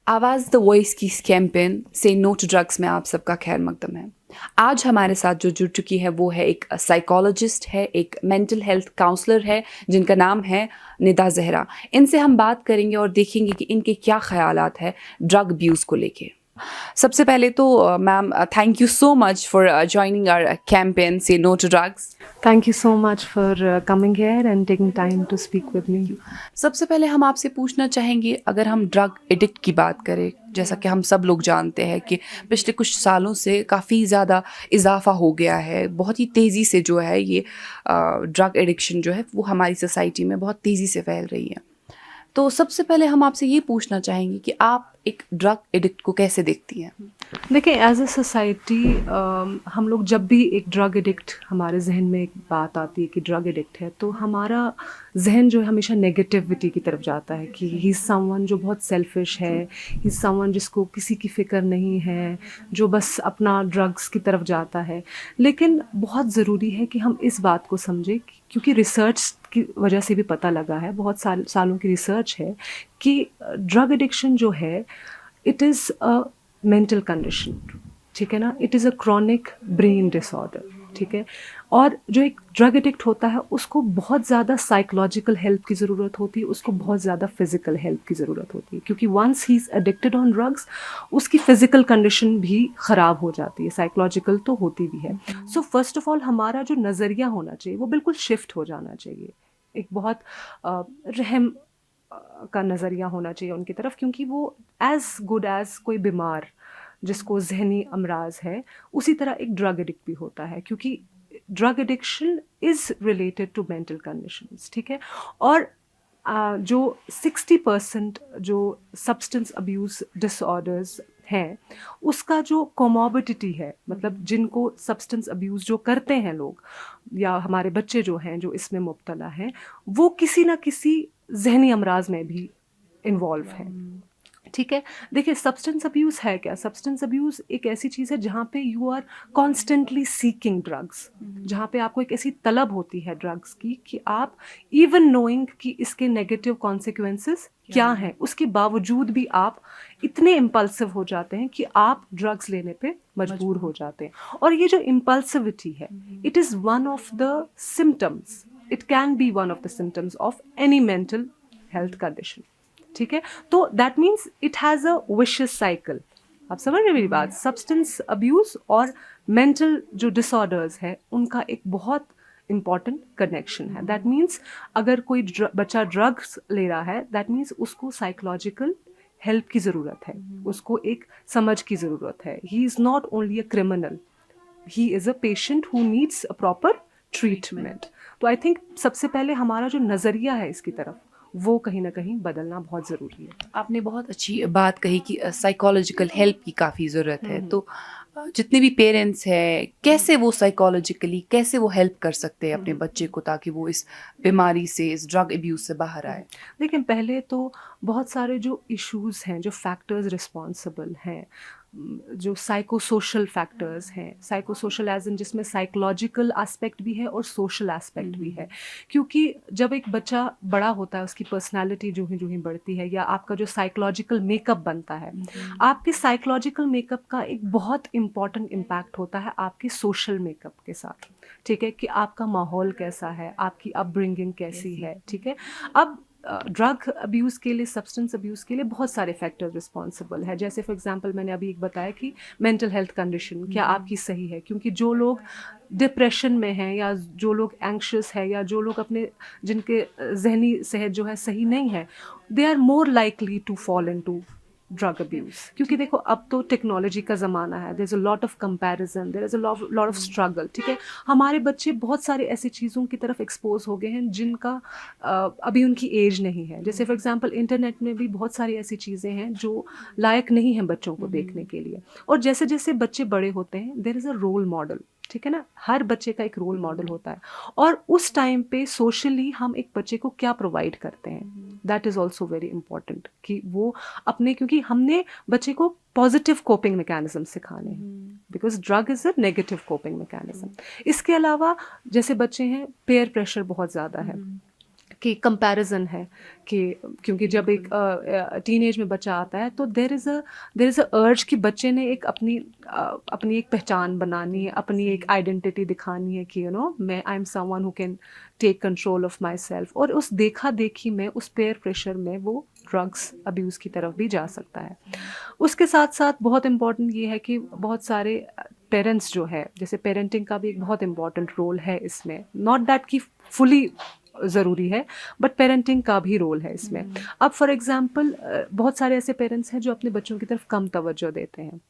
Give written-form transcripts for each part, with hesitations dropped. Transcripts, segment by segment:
आवाज़ the voice की इस कैंपेन से नो टू ड्रग्स में आप सबका खैर मकदम है। आज हमारे साथ जो जुड़ चुकी है वो है एक साइकोलॉजिस्ट है, एक मेंटल हेल्थ काउंसलर है जिनका नाम है निदा ज़हरा। इनसे हम बात करेंगे और देखेंगे कि इनके क्या ख़यालात है ड्रग अब्यूज़ को लेके। सबसे पहले तो ma'am, thank you so much for joining our campaign से no to drugs. Thank you so much for coming here and taking time to speak with me. सबसे पहले हम आपसे पूछना चाहेंगे, अगर हम ड्रग एडिक्ट की बात करें, जैसा कि हम सब लोग जानते हैं कि पिछले कुछ सालों से काफ़ी ज़्यादा इजाफा हो गया है, बहुत ही तेज़ी से जो है ये ड्रग एडिक्शन जो है वो हमारी सोसाइटी में बहुत तेज़ी से फैल रही है। तो सबसे पहले हम आपसे ये पूछना चाहेंगे कि आप एक ड्रग एडिक्ट को कैसे देखती हैं? देखिए, एज अ सोसाइटी हम लोग जब भी एक ड्रग एडिक्ट हमारे जहन में एक बात आती है कि ड्रग एडिक्ट है, तो हमारा जहन जो है हमेशा नेगेटिविटी की तरफ जाता है कि ही इज़ समवन जो बहुत सेल्फिश है, ही इज़ समवन जिसको किसी की फ़िक्र नहीं है, जो बस अपना ड्रग्स की तरफ जाता है। लेकिन बहुत ज़रूरी है कि हम इस बात को समझें क्योंकि रिसर्च की वजह से भी पता लगा है, बहुत सालों की रिसर्च है कि ड्रग एडिक्शन जो है it is a mental condition, ठीक है ना, it is a chronic brain disorder, ठीक है। और जो एक ड्रग एडिक्ट होता है उसको बहुत ज़्यादा साइकोलॉजिकल हेल्प की ज़रूरत होती है, उसको बहुत ज़्यादा फिजिकल हेल्प की ज़रूरत होती है, क्योंकि once he is addicted on drugs उसकी फिजिकल कंडीशन भी ख़राब हो जाती है, साइकोलॉजिकल तो होती भी है। सो फर्स्ट ऑफ ऑल हमारा जो नज़रिया होना चाहिए वो बिल्कुल शिफ्ट हो जाना चाहिए, एक बहुत रहम का नज़रिया होना चाहिए उनकी तरफ, क्योंकि वो एज़ गुड एज़ कोई बीमार जिसको जहनी अमराज है उसी तरह एक ड्रग एडिक्ट भी होता है, क्योंकि drug addiction is related to mental conditions, ठीक है। और जो 60% जो सब्सटेंस अब्यूज़ डिसऑर्डर्स हैं उसका जो कोमॉर्बिडिटी है, मतलब जिनको सब्सटेंस अब्यूज़ जो करते हैं लोग या हमारे बच्चे जो हैं जो इसमें मुब्तला हैं, वो किसी ना किसी जहनी अमराज में भी इन्वॉल्व हैं, ठीक है। देखिए, सब्सटेंस अब्यूज़ है क्या? सब्सटेंस अब्यूज़ एक ऐसी चीज़ है जहाँ पे you are constantly seeking drugs, जहाँ पे आपको एक ऐसी तलब होती है ड्रग्स की कि आप इवन नोइंग कि इसके नेगेटिव कॉन्सिक्वेंसेस क्या हैं, उसके बावजूद भी आप इतने इम्पल्सिव हो जाते हैं कि आप ड्रग्स लेने पे मजबूर हो जाते हैं। और ये जो इम्पल्सिविटी है, it is one of the symptoms, it can be one of the symptoms of any mental health condition, ठीक है। तो that means it has a vicious cycle. आप समझ रहे हैं मेरी बात? सब्सटेंस अब्यूज़ और मेंटल जो डिसऑर्डर्स है उनका एक बहुत इंपॉर्टेंट कनेक्शन है। दैट मीन्स अगर कोई बच्चा ड्रग्स ले रहा है, दैट मीन्स उसको साइकोलॉजिकल हेल्प की ज़रूरत है, उसको एक समझ की ज़रूरत है। He is not only a criminal, he is a patient who needs a proper treatment. तो आई थिंक सबसे पहले हमारा जो नज़रिया है इसकी तरफ वो कहीं ना कहीं बदलना बहुत ज़रूरी है। आपने बहुत अच्छी बात कही कि साइकोलॉजिकल हेल्प की काफ़ी ज़रूरत है। तो जितने भी पेरेंट्स हैं, कैसे वो साइकोलॉजिकली कैसे वो हेल्प कर सकते हैं अपने बच्चे को ताकि वो इस बीमारी से, इस ड्रग अब्यूज़ से बाहर आए? लेकिन पहले तो बहुत सारे जो इश्यूज़ हैं, जो फैक्टर्स रिस्पॉन्सिबल हैं, जो साइको सोशल फैक्टर्स हैं, साइको सोशल एज इन जिसमें साइकोलॉजिकल एस्पेक्ट भी है और सोशल एस्पेक्ट भी है, क्योंकि जब एक बच्चा बड़ा होता है उसकी पर्सनालिटी जो ही बढ़ती है या आपका जो साइकोलॉजिकल मेकअप बनता है, आपके साइकोलॉजिकल मेकअप का एक बहुत इम्पॉर्टेंट इम्पैक्ट होता है आपके सोशल मेकअप के साथ, ठीक है, कि आपका माहौल कैसा है, आपकी अपब्रिंगिंग कैसी है, ठीक है। अब ड्रग अब्यूज़ के लिए, सब्सटेंस अब्यूज़ के लिए बहुत सारे फैक्टर रिस्पॉन्सिबल है। जैसे फॉर एग्जांपल मैंने अभी एक बताया कि मेंटल हेल्थ कंडीशन क्या आपकी सही है, क्योंकि जो लोग डिप्रेशन में हैं या जो लोग एंग्शियस है या जो लोग अपने जिनके जहनी सेहत जो है सही नहीं है, they are more likely to fall into drug abuse. क्योंकि देखो अब तो टेक्नोलॉजी का ज़माना है, there is a lot of comparison, there is a lot of struggle, ठीक है। हमारे बच्चे बहुत सारे ऐसी चीज़ों की तरफ एक्सपोज हो गए हैं जिनका अभी उनकी एज नहीं है। जैसे फॉर एग्जांपल इंटरनेट में भी बहुत सारी ऐसी चीज़ें हैं जो लायक नहीं हैं बच्चों को देखने के लिए। और जैसे जैसे बच्चे बड़े होते हैं, there is a role model, ठीक है ना, हर बच्चे का एक रोल मॉडल होता है। और उस टाइम पे सोशली हम एक बच्चे को क्या प्रोवाइड करते हैं, that is also very important, कि वो अपने, क्योंकि हमने बच्चे को पॉजिटिव कोपिंग मैकेनिज्म सिखाने हैं, because drug is a negative coping mechanism. इसके अलावा जैसे बच्चे हैं, पेयर प्रेशर बहुत ज़्यादा है, कि कंपैरिजन है कि क्योंकि जब एक टीनेज में बच्चा आता है तो देर इज़ अ अर्ज कि बच्चे ने एक अपनी एक पहचान बनानी है, अपनी एक आइडेंटिटी दिखानी है कि मैं I am someone who can take control of myself, और उस देखा देखी में, उस पेयर प्रेशर में वो ड्रग्स अब्यूज़ की तरफ भी जा सकता है। उसके साथ साथ बहुत इम्पॉर्टेंट ये है कि बहुत सारे पेरेंट्स जो है, जैसे पेरेंटिंग का भी एक बहुत इम्पॉर्टेंट रोल है इसमें, नॉट दैट कि फुली ज़रूरी है, बट पेरेंटिंग का भी रोल है इसमें। अब फॉर एग्जांपल बहुत सारे ऐसे पेरेंट्स हैं जो अपने बच्चों की तरफ कम तवज्जो देते हैं,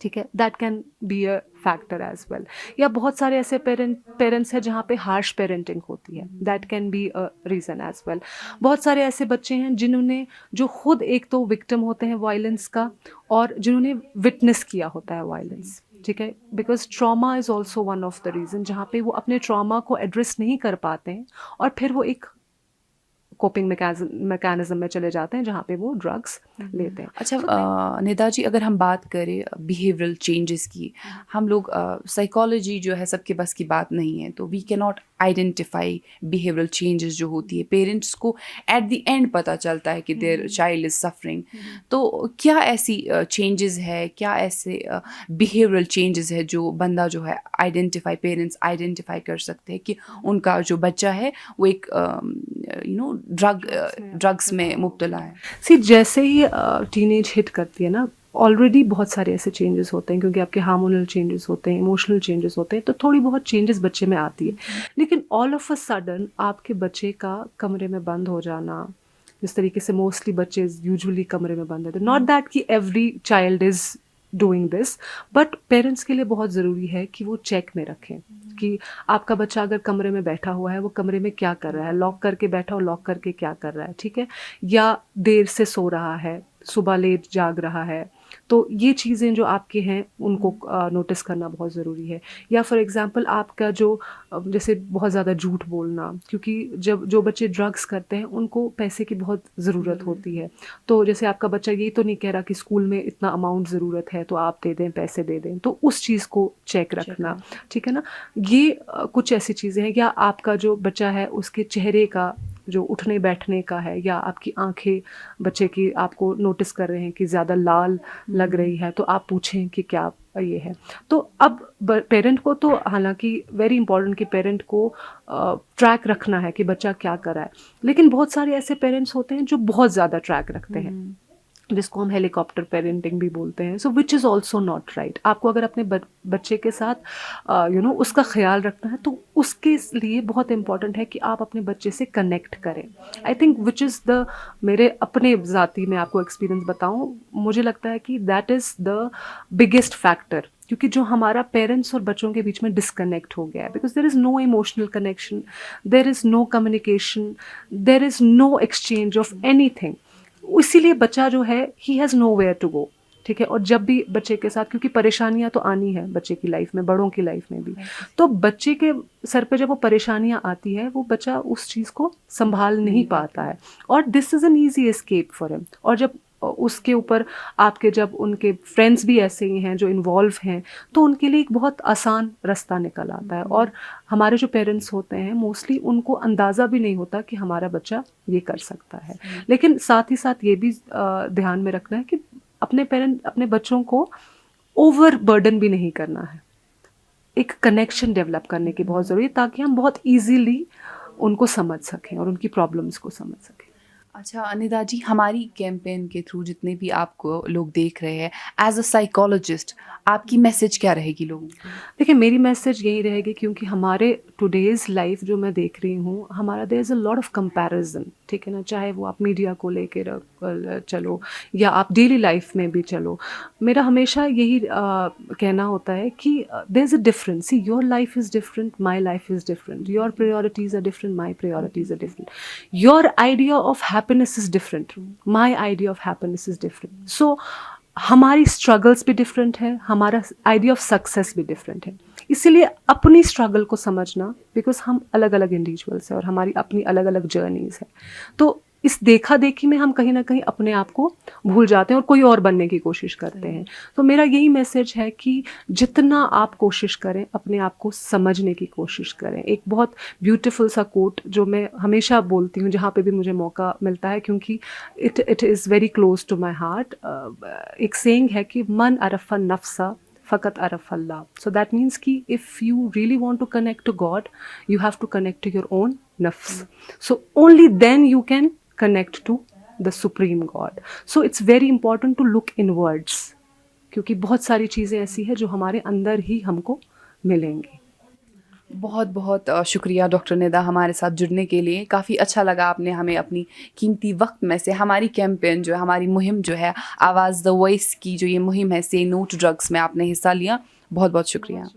ठीक है, that can be a factor as well. या बहुत सारे ऐसे पेरेंट्स हैं जहाँ पे हार्श पेरेंटिंग होती है, that can be a reason as well. बहुत सारे ऐसे बच्चे हैं जिन्होंने जो खुद एक तो विक्टिम होते हैं वायलेंस का, और जिन्होंने विटनेस किया होता है वायलेंस, ठीक है, because trauma is also one of the reason जहाँ पे वो अपने ट्रॉमा को एड्रेस नहीं कर पाते हैं और फिर वो एक कोपिंग मैकेनिज्म में चले जाते हैं जहाँ पे वो ड्रग्स लेते हैं। अच्छा निदा जी, अगर हम बात करें बिहेवियरल चेंजेस की, हम लोग साइकोलॉजी जो है सबके बस की बात नहीं है, तो we can not identify behavioural changes जो होती है। पेरेंट्स को एट द एंड पता चलता है कि देयर चाइल्ड इज़ सफरिंग, तो क्या ऐसी चेंजेस है, क्या ऐसे बिहेवियरल चेंजेस है जो बंदा जो है पेरेंट्स आइडेंटिफाई कर सकते हैं कि उनका जो बच्चा है वो एक ड्रग्स में मुब्तला है? सी जैसे ही टीनेज हिट करती है ना, ऑलरेडी बहुत सारे ऐसे चेंजेस होते हैं, क्योंकि आपके हार्मोनल चेंजेस होते हैं, इमोशनल चेंजेस होते हैं, तो थोड़ी बहुत चेंजेस बच्चे में आती है। लेकिन ऑल ऑफ अ सडन आपके बच्चे का कमरे में बंद हो जाना, जिस तरीके से मोस्टली बच्चे यूजुअली कमरे में बंद होते हैं, नॉट दैट कि every child is doing this, but parents के लिए बहुत ज़रूरी है कि वो चेक में रखें कि आपका बच्चा अगर कमरे में बैठा हुआ है वो कमरे में क्या कर रहा है, लॉक करके बैठा हो, लॉक करके क्या कर रहा है, ठीक है, या देर से सो रहा है, सुबह लेट जाग रहा है, तो ये चीज़ें जो आपके हैं उनको नोटिस करना बहुत ज़रूरी है। या फॉर एग्ज़ाम्पल आपका जो जैसे बहुत ज़्यादा झूठ बोलना, क्योंकि जब जो बच्चे ड्रग्स करते हैं उनको पैसे की बहुत ज़रूरत होती है, तो जैसे आपका बच्चा ये तो नहीं कह रहा कि स्कूल में इतना अमाउंट ज़रूरत है तो आप दे दें, पैसे दे दें, तो उस चीज़ को चेक रखना, ठीक है ना। ये कुछ ऐसी चीज़ें हैं। या आपका जो बच्चा है उसके चेहरे का जो उठने बैठने का है, या आपकी आंखें बच्चे की आपको नोटिस कर रहे हैं कि ज़्यादा लाल लग रही है, तो आप पूछें कि क्या ये है। तो अब पेरेंट को तो हालांकि वेरी इंपॉर्टेंट कि पेरेंट को ट्रैक रखना है कि बच्चा क्या कर रहा है, लेकिन बहुत सारे ऐसे पेरेंट्स होते हैं जो बहुत ज़्यादा ट्रैक रखते हैं, जिसको हम हेलीकॉप्टर पेरेंटिंग भी बोलते हैं। So which is also not right. आपको अगर अपने बच्चे के साथ उसका ख्याल रखना है तो उसके लिए बहुत इंपॉर्टेंट है कि आप अपने बच्चे से कनेक्ट करें। I think which is the, मेरे अपने ज़ाती में आपको एक्सपीरियंस बताऊं, मुझे लगता है कि that is the biggest factor, क्योंकि जो हमारा पेरेंट्स और बच्चों के बीच में डिस्कनेक्ट हो गया है, because there is no emotional connection, there is no communication, there is no exchange of anything. इसीलिए बच्चा जो है he has nowhere to go, ठीक है। और जब भी बच्चे के साथ, क्योंकि परेशानियां तो आनी है बच्चे की लाइफ में, बड़ों की लाइफ में भी, तो बच्चे के सर पे जब वो परेशानियां आती है वो बच्चा उस चीज़ को संभाल नहीं पाता है, और this is an easy escape for him. और जब उसके ऊपर आपके जब उनके फ्रेंड्स भी ऐसे ही हैं जो इन्वॉल्व हैं, तो उनके लिए एक बहुत आसान रास्ता निकल आता है। और हमारे जो पेरेंट्स होते हैं मोस्टली उनको अंदाज़ा भी नहीं होता कि हमारा बच्चा ये कर सकता है। लेकिन साथ ही साथ ये भी ध्यान में रखना है कि अपने बच्चों को ओवर बर्डन भी नहीं करना है। एक कनेक्शन डेवलप करने की बहुत ज़रूरी है, ताकि हम बहुत ईजीली उनको समझ सकें और उनकी प्रॉब्लम्स को समझ सकें। अच्छा निदा जी, हमारी कैंपेन के थ्रू जितने भी आपको लोग देख रहे हैं, एज अ साइकोलॉजिस्ट आपकी मैसेज क्या रहेगी लोगों को? देखिए, मेरी मैसेज यही रहेगी, क्योंकि हमारे टुडेज़ लाइफ जो मैं देख रही हूँ, हमारा there is a lot of comparison, ठीक है ना। चाहे वो आप मीडिया को लेके चलो या आप डेली लाइफ में भी चलो, मेरा हमेशा यही कहना होता है कि there is a difference. See, your life is different, my life is different, your priorities are different, my priorities are different, your idea of happiness is different, my idea of happiness is different. So हमारी struggles भी different है, हमारा idea of success भी different है। इसीलिए अपनी struggle को समझना, बिकॉज हम अलग अलग इंडिविजुअल्स हैं और हमारी अपनी अलग अलग जर्नीज़ हैं, तो इस देखा देखी में हम कहीं ना कहीं अपने आप को भूल जाते हैं और कोई और बनने की कोशिश करते हैं। तो मेरा यही मैसेज है कि जितना आप कोशिश करें अपने आप को समझने की कोशिश करें। एक बहुत ब्यूटीफुल सा कोट जो मैं हमेशा बोलती हूँ जहाँ पे भी मुझे मौका मिलता है, क्योंकि it is very close to my heart. एक सेइंग है कि मन अरफ़ा नफ्सा फ़कत अरफ़ अल्लाह। सो दैट मीन्स कि if you really want to connect to God, you have to connect to your own नफ्स। So only then you can connect to the supreme God. So it's very important to look inwards, क्योंकि बहुत सारी चीज़ें ऐसी हैं जो हमारे अंदर ही हमको मिलेंगी। बहुत बहुत शुक्रिया डॉक्टर निदा हमारे साथ जुड़ने के लिए। काफ़ी अच्छा लगा आपने हमें अपनी कीमती वक्त में से हमारी कैंपेन जो है, हमारी मुहिम जो है, आवाज़ द वॉइस की जो ये मुहिम है, से नो टू ड्रग्स में आपने हिस्सा लिया। बहुत बहुत शुक्रिया।